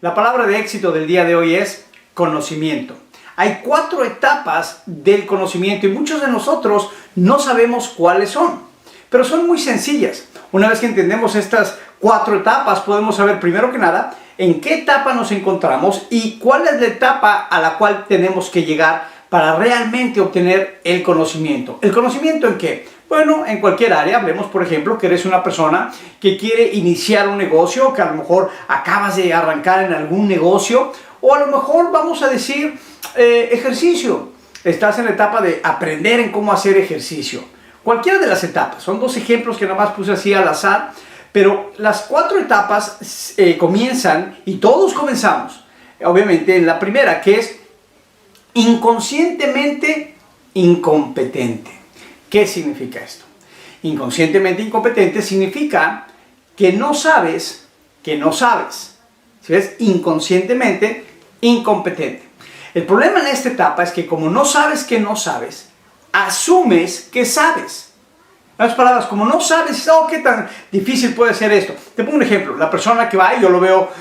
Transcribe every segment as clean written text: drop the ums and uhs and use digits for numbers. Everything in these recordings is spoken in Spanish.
La palabra de éxito del día de hoy es conocimiento. Hay 4 etapas del conocimiento y muchos de nosotros no sabemos cuáles son, pero son muy sencillas. Una vez que entendemos estas 4 etapas, podemos saber primero que nada en qué etapa nos encontramos y cuál es la etapa a la cual tenemos que llegar para realmente obtener el conocimiento. ¿El conocimiento en qué? Bueno, en cualquier área. Hablemos, por ejemplo, que eres una persona que quiere iniciar un negocio, que a lo mejor acabas de arrancar en algún negocio, o a lo mejor vamos a decir ejercicio. Estás en la etapa de aprender en cómo hacer ejercicio. Cualquiera de las etapas. Son 2 ejemplos que nada más puse así al azar, pero las 4 etapas comienzan, y todos comenzamos, obviamente, en la primera, que es inconscientemente incompetente. ¿Qué significa esto? Inconscientemente incompetente significa que no sabes que no sabes. ¿Sí ves? Inconscientemente incompetente. El problema en esta etapa es que como no sabes que no sabes, asumes que sabes. En otras palabras, como no sabes, oh, qué tan difícil puede ser esto. Te pongo un ejemplo. La persona que va, y yo lo veo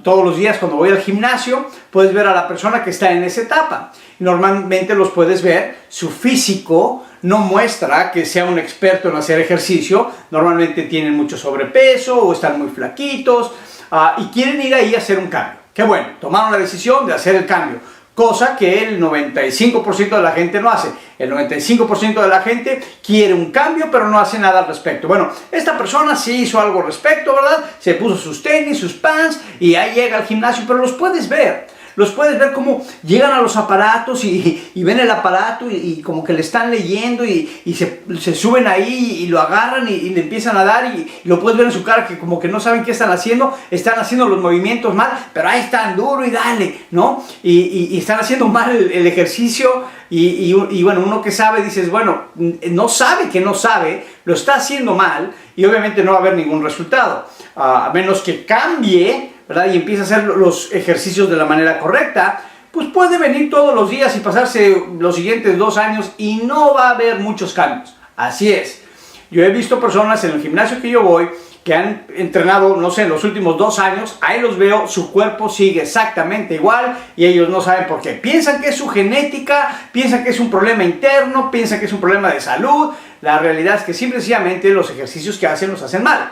todos los días cuando voy al gimnasio, puedes ver a la persona que está en esa etapa. Normalmente los puedes ver, su físico no muestra que sea un experto en hacer ejercicio. Normalmente tienen mucho sobrepeso o están muy flaquitos y quieren ir ahí a hacer un cambio. Qué bueno, tomaron la decisión de hacer el cambio. Cosa que el 95% de la gente no hace. El 95% de la gente quiere un cambio, pero no hace nada al respecto. Bueno, esta persona sí hizo algo al respecto, ¿verdad? Se puso sus tenis, sus pants, y ahí llega al gimnasio, pero los puedes ver. Los puedes ver cómo llegan a los aparatos y ven el aparato y como que le están leyendo y se suben ahí y lo agarran y le empiezan a dar y lo puedes ver en su cara que como que no saben qué están haciendo los movimientos mal, pero ahí están duro y dale, ¿no? Y están haciendo mal el ejercicio y bueno, uno que sabe dices, bueno, no sabe que no sabe, lo está haciendo mal y obviamente no va a haber ningún resultado, a menos que cambie, ¿verdad? Y empieza a hacer los ejercicios de la manera correcta, pues puede venir todos los días y pasarse los siguientes 2 años y no va a haber muchos cambios. Así es. Yo he visto personas en el gimnasio que yo voy que han entrenado, no sé, en los últimos 2 años, ahí los veo, su cuerpo sigue exactamente igual y ellos no saben por qué. Piensan que es su genética, piensan que es un problema interno, piensan que es un problema de salud. La realidad es que simplemente los ejercicios que hacen los hacen mal.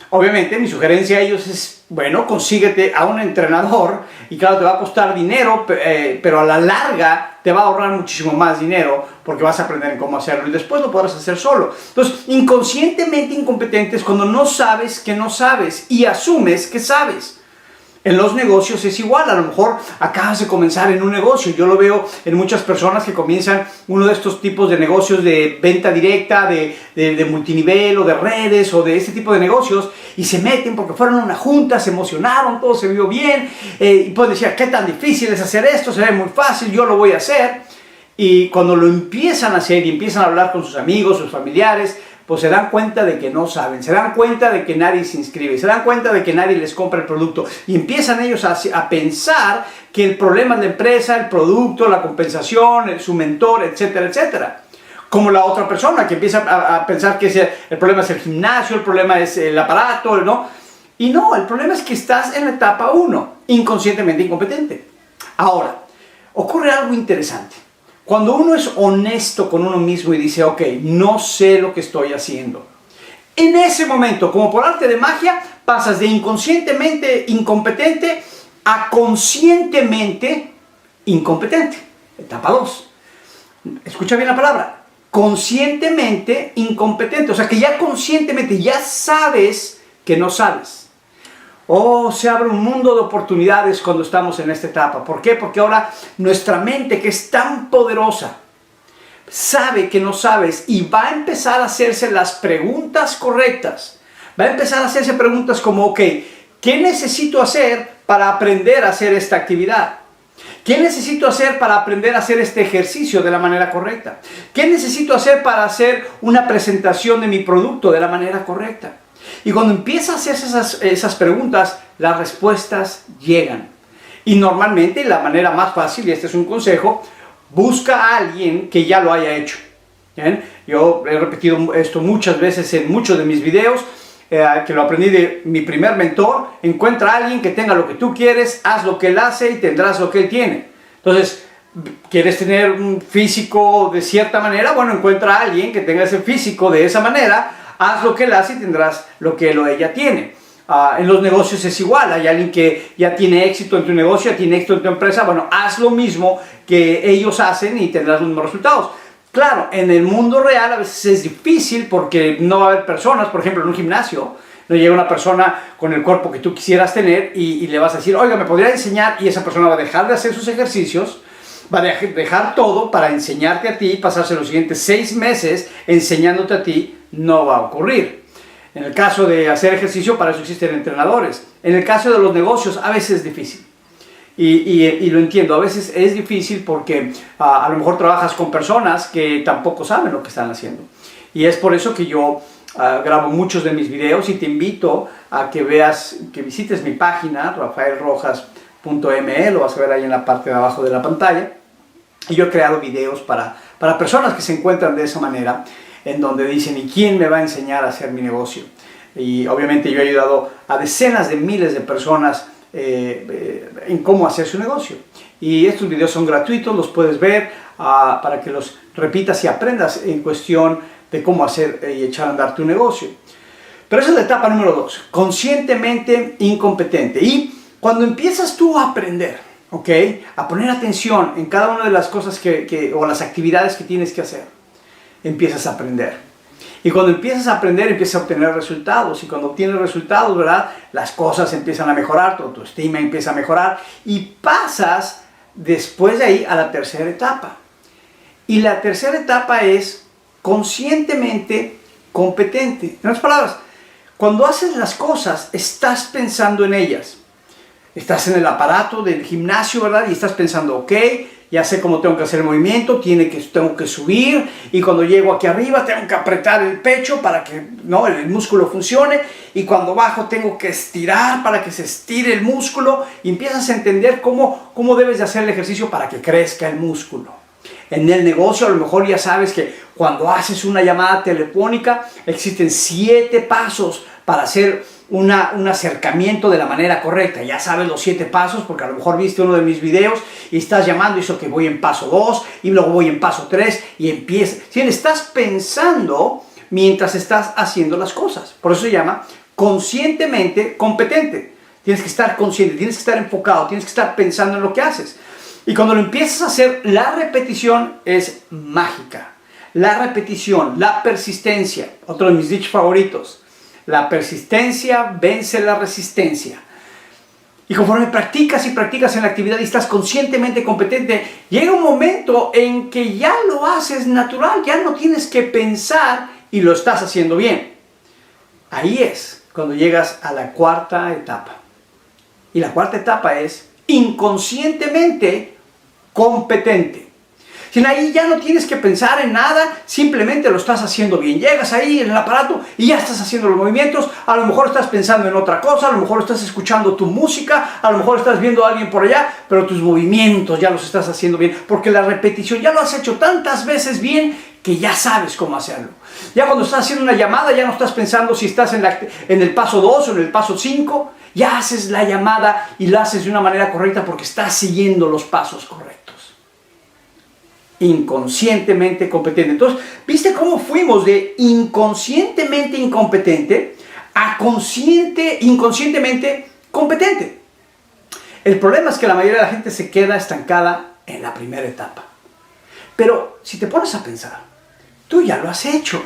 Obviamente mi sugerencia a ellos es, bueno, consíguete a un entrenador y claro, te va a costar dinero, pero a la larga te va a ahorrar muchísimo más dinero porque vas a aprender en cómo hacerlo y después lo podrás hacer solo. Entonces, inconscientemente incompetente es cuando no sabes que no sabes y asumes que sabes. En los negocios es igual, a lo mejor acabas de comenzar en un negocio, yo lo veo en muchas personas que comienzan uno de estos tipos de negocios de venta directa, de multinivel o de redes o de este tipo de negocios y se meten porque fueron a una junta, se emocionaron, todo se vio bien y pueden decir, ¿qué tan difícil es hacer esto? Se ve muy fácil, yo lo voy a hacer. Y cuando lo empiezan a hacer y empiezan a hablar con sus amigos, sus familiares, pues se dan cuenta de que no saben, se dan cuenta de que nadie se inscribe, se dan cuenta de que nadie les compra el producto y empiezan ellos a pensar que el problema es la empresa, el producto, la compensación, su mentor, etcétera, etcétera. Como la otra persona que empieza a pensar que el problema es el gimnasio, el problema es el aparato, ¿no? Y no, el problema es que estás en la etapa 1, inconscientemente incompetente. Ahora, ocurre algo interesante. Cuando uno es honesto con uno mismo y dice, ok, no sé lo que estoy haciendo. En ese momento, como por arte de magia, pasas de inconscientemente incompetente a conscientemente incompetente. Etapa 2. Escucha bien la palabra. Conscientemente incompetente. O sea que ya conscientemente ya sabes que no sabes. Oh, se abre un mundo de oportunidades cuando estamos en esta etapa. ¿Por qué? Porque ahora nuestra mente, que es tan poderosa, sabe que no sabes y va a empezar a hacerse las preguntas correctas. Va a empezar a hacerse preguntas como, ok, ¿qué necesito hacer para aprender a hacer esta actividad? ¿Qué necesito hacer para aprender a hacer este ejercicio de la manera correcta? ¿Qué necesito hacer para hacer una presentación de mi producto de la manera correcta? Y cuando empieza a hacerse esas preguntas, las respuestas llegan. Y normalmente la manera más fácil, y este es un consejo, busca a alguien que ya lo haya hecho. ¿Bien? Yo he repetido esto muchas veces en muchos de mis videos. que lo aprendí de mi primer mentor: encuentra a alguien que tenga lo que tú quieres, haz lo que él hace y tendrás lo que él tiene. Entonces, ¿quieres tener un físico de cierta manera? Bueno, encuentra a alguien que tenga ese físico de esa manera, haz lo que él hace y tendrás lo que él o ella tiene. En los negocios es igual. Hay alguien que ya tiene éxito en tu negocio, ya tiene éxito en tu empresa. Bueno, haz lo mismo que ellos hacen y tendrás los mismos resultados. Claro, en el mundo real a veces es difícil porque no va a haber personas. Por ejemplo, en un gimnasio no llega una persona con el cuerpo que tú quisieras tener y le vas a decir: oiga, ¿me podría enseñar? Y esa persona va a dejar de hacer sus ejercicios, va a dejar todo para enseñarte a ti, pasarse los siguientes 6 meses enseñándote a ti. No va a ocurrir. En el caso de hacer ejercicio, para eso existen entrenadores. En el caso de los negocios, a veces es difícil. Y lo entiendo, a veces es difícil porque a lo mejor trabajas con personas que tampoco saben lo que están haciendo. Y es por eso que yo grabo muchos de mis videos y te invito a que visites mi página, rafaelrojas.me, lo vas a ver ahí en la parte de abajo de la pantalla. Y yo he creado videos para personas que se encuentran de esa manera, en donde dicen: ¿y quién me va a enseñar a hacer mi negocio? Y obviamente yo he ayudado a decenas de miles de personas en cómo hacer su negocio. Y estos videos son gratuitos, los puedes ver para que los repitas y aprendas en cuestión de cómo hacer y echar a andar tu negocio. Pero esa es la etapa número 2, conscientemente incompetente. Y cuando empiezas tú a aprender, ¿ok?, a poner atención en cada una de las cosas o las actividades que tienes que hacer, empiezas a aprender. Y cuando empiezas a aprender, empiezas a obtener resultados. Y cuando obtienes resultados, ¿verdad?, las cosas empiezan a mejorar, tu autoestima empieza a mejorar. Y pasas después de ahí a la tercera etapa. Y la tercera etapa es conscientemente competente. En otras palabras, cuando haces las cosas, estás pensando en ellas. Estás en el aparato del gimnasio, ¿verdad?, y estás pensando: ok, ya sé cómo tengo que hacer el movimiento, tengo que subir, y cuando llego aquí arriba tengo que apretar el pecho para que el músculo funcione, y cuando bajo tengo que estirar para que se estire el músculo, y empiezas a entender cómo debes de hacer el ejercicio para que crezca el músculo. En el negocio a lo mejor ya sabes que cuando haces una llamada telefónica existen 7 pasos para hacer un acercamiento de la manera correcta. Ya sabes los 7 pasos porque a lo mejor viste uno de mis videos y estás llamando, y eso que voy en paso 2 y luego voy en paso 3 y empieza. Si estás pensando mientras estás haciendo las cosas. Por eso se llama conscientemente competente. Tienes que estar consciente, tienes que estar enfocado, tienes que estar pensando en lo que haces. Y cuando lo empiezas a hacer, la repetición es mágica. La repetición, la persistencia, otro de mis dichos favoritos. La persistencia vence la resistencia. Y conforme practicas y practicas en la actividad y estás conscientemente competente, llega un momento en que ya lo haces natural, ya no tienes que pensar y lo estás haciendo bien. Ahí es cuando llegas a la cuarta etapa. Y la cuarta etapa es inconscientemente competente. Ahí ya no tienes que pensar en nada, simplemente lo estás haciendo bien. Llegas ahí en el aparato y ya estás haciendo los movimientos. A lo mejor estás pensando en otra cosa, a lo mejor estás escuchando tu música, a lo mejor estás viendo a alguien por allá, pero tus movimientos ya los estás haciendo bien, porque la repetición ya lo has hecho tantas veces bien que ya sabes cómo hacerlo. Ya cuando estás haciendo una llamada ya no estás pensando si estás en el paso 2 o en el paso 5. Ya haces la llamada y la haces de una manera correcta porque estás siguiendo los pasos correctos. Inconscientemente competente. Entonces, ¿viste cómo fuimos de inconscientemente incompetente a inconscientemente competente? El problema es que la mayoría de la gente se queda estancada en la primera etapa. Pero si te pones a pensar, tú ya lo has hecho.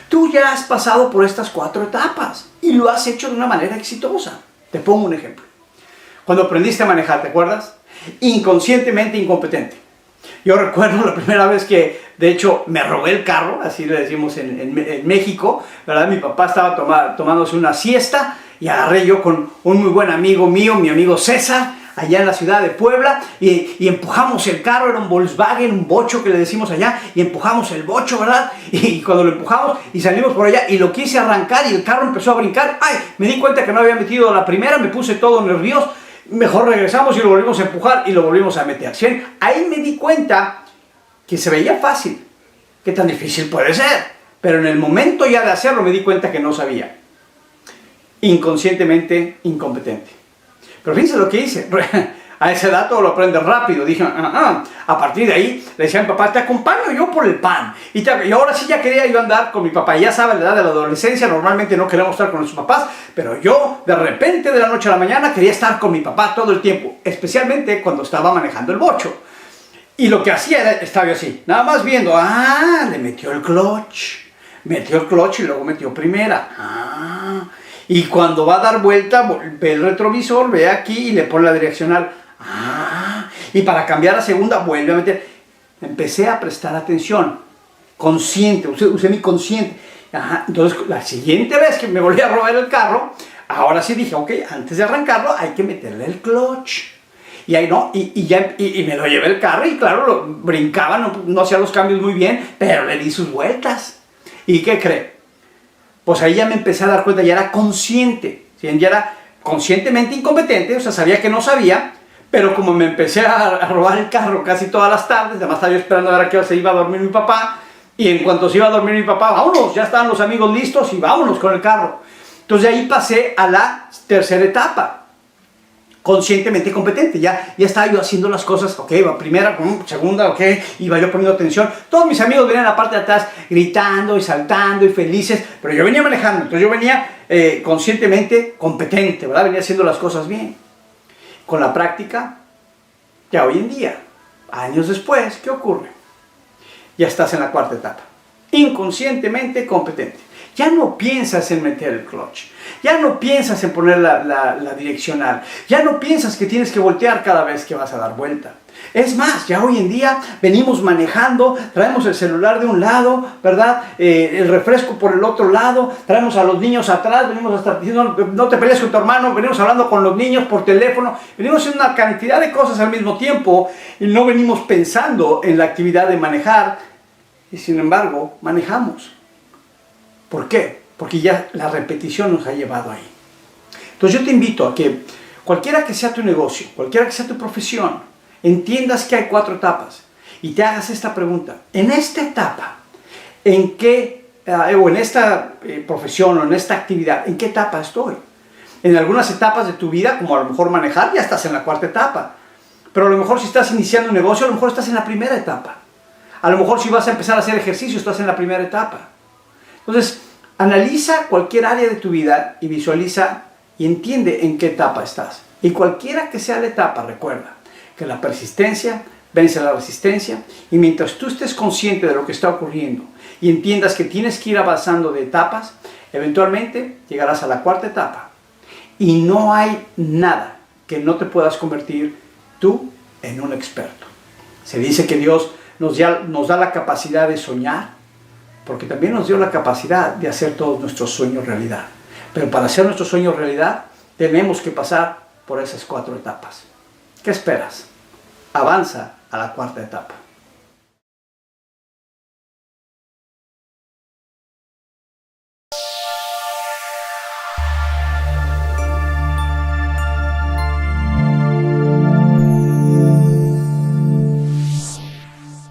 Tú ya has pasado por estas 4 etapas y lo has hecho de una manera exitosa. Te pongo un ejemplo. Cuando aprendiste a manejar, ¿te acuerdas? Inconscientemente incompetente. Yo recuerdo la primera vez que, de hecho, me robé el carro, así le decimos en México, ¿verdad? Mi papá estaba tomándose una siesta y agarré yo con un muy buen amigo mío, mi amigo César, allá en la ciudad de Puebla, y empujamos el carro. Era un Volkswagen, un bocho que le decimos allá, y empujamos el bocho, ¿verdad? Y cuando lo empujamos y salimos por allá y lo quise arrancar y el carro empezó a brincar, ¡ay! Me di cuenta que no había metido la primera, me puse todo nervioso. Mejor regresamos y lo volvimos a empujar y lo volvimos a meter. ¿Sí? Ahí me di cuenta que se veía fácil. ¿Qué tan difícil puede ser? Pero en el momento ya de hacerlo me di cuenta que no sabía. inconscientemente incompetente. Pero fíjense lo que hice. A esa edad todo lo aprende rápido. Dije, a partir de ahí le decía a mi papá, te acompaño yo por el pan. Y ahora sí ya quería yo andar con mi papá. Ya sabe, la edad de la adolescencia, normalmente no queremos estar con nuestros papás, pero yo de repente de la noche a la mañana quería estar con mi papá todo el tiempo, especialmente cuando estaba manejando el bocho. Y lo que hacía era, estaba yo así, nada más viendo, le metió el clutch y luego metió primera. Y cuando va a dar vuelta, ve el retrovisor, ve aquí y le pone la direccional. Y para cambiar a segunda, vuelve a meter. Empecé a prestar atención, consciente, usé mi consciente. Entonces, la siguiente vez que me volví a robar el carro, ahora sí dije, ok, antes de arrancarlo hay que meterle el clutch. Y ahí no, y me lo llevé el carro y claro, brincaba, no hacía los cambios muy bien, pero le di sus vueltas. ¿Y qué cree? Pues ahí ya me empecé a dar cuenta, ya era consciente, ¿sí? Ya era conscientemente incompetente, o sea, sabía que no sabía, pero como me empecé a robar el carro casi todas las tardes, además estaba yo esperando a ver a qué hora se iba a dormir mi papá, y en cuanto se iba a dormir mi papá, vámonos, ya estaban los amigos listos y vámonos con el carro. Entonces de ahí pasé a la tercera etapa. Conscientemente competente, ya estaba yo haciendo las cosas, ok, va primera, segunda, ok, iba yo poniendo atención, todos mis amigos venían a la parte de atrás gritando y saltando y felices, pero yo venía manejando, entonces yo venía conscientemente competente, ¿verdad? Venía haciendo las cosas bien. Con la práctica, ya hoy en día, años después, ¿qué ocurre? Ya estás en la cuarta etapa, inconscientemente competente. Ya no piensas en meter el clutch, ya no piensas en poner la direccional, ya no piensas que tienes que voltear cada vez que vas a dar vuelta. Es más, ya hoy en día venimos manejando, traemos el celular de un lado, ¿verdad? El refresco por el otro lado, traemos a los niños atrás, venimos hasta diciendo, no te pelees con tu hermano, venimos hablando con los niños por teléfono, venimos haciendo una cantidad de cosas al mismo tiempo y no venimos pensando en la actividad de manejar y sin embargo manejamos. ¿Por qué? Porque ya la repetición nos ha llevado ahí. Entonces yo te invito a que cualquiera que sea tu negocio, cualquiera que sea tu profesión, entiendas que hay 4 etapas y te hagas esta pregunta. En esta etapa, ¿en qué, o en esta profesión o en esta actividad, en qué etapa estoy? En algunas etapas de tu vida, como a lo mejor manejar, ya estás en la cuarta etapa. Pero a lo mejor si estás iniciando un negocio, a lo mejor estás en la primera etapa. A lo mejor si vas a empezar a hacer ejercicio, estás en la primera etapa. Entonces, analiza cualquier área de tu vida y visualiza y entiende en qué etapa estás. Y cualquiera que sea la etapa, recuerda que la persistencia vence la resistencia y mientras tú estés consciente de lo que está ocurriendo y entiendas que tienes que ir avanzando de etapas, eventualmente llegarás a la cuarta etapa. Y no hay nada que no te puedas convertir tú en un experto. Se dice que Dios nos da la capacidad de soñar, porque también nos dio la capacidad de hacer todos nuestros sueños realidad. Pero para hacer nuestros sueños realidad, tenemos que pasar por esas 4 etapas. ¿Qué esperas? Avanza a la cuarta etapa.